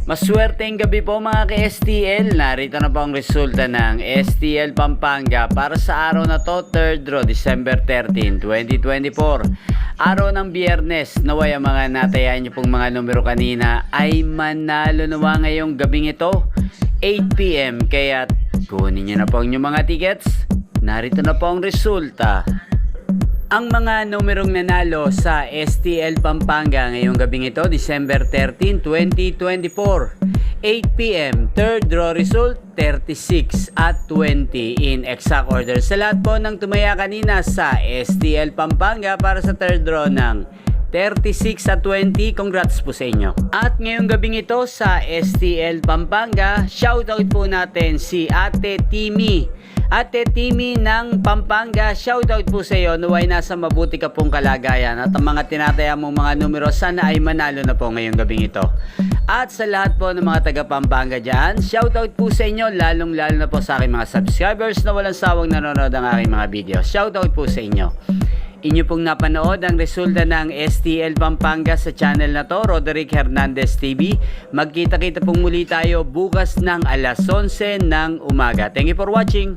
Maswerteng gabi po mga ka-STL. Narito na po ang resulta ng STL Pampanga para sa araw na to, 3rd draw, December 13, 2024. Araw ng Biyernes, naway ang mga natayan nyo pong mga numero kanina ay manalo nawa ngayong gabing ito, 8 PM. Kaya kunin nyo na po ang inyong mga tickets. Narito na po ang resulta. Ang mga numerong nanalo sa STL Pampanga ngayong gabing ito, December 13, 2024. 8 PM, 3rd draw result, 36 at 20 in exact order. Sa lahat po ng tumaya kanina sa STL Pampanga para sa 3rd draw ng 36 at 20, congrats po sa inyo. At ngayong gabing ito sa STL Pampanga, shoutout po natin si Ate Timmy. Ate Timmy ng Pampanga, shoutout po sa iyo. Naway nasa mabuti ka pong kalagayan at ang mga tinataya mong mga numero sana ay manalo na po ngayong gabing ito. At sa lahat po ng mga taga Pampanga dyan, shoutout po sa inyo, lalong lalo na po sa aking mga subscribers na walang sawang nanonood ng aking mga video. Shoutout po sa inyo. Inyo pong napanood ang resulta ng STL Pampanga sa channel na to, Roderick Hernandez TV. Magkita-kita pong muli tayo bukas ng alas 11 ng umaga. Thank you for watching.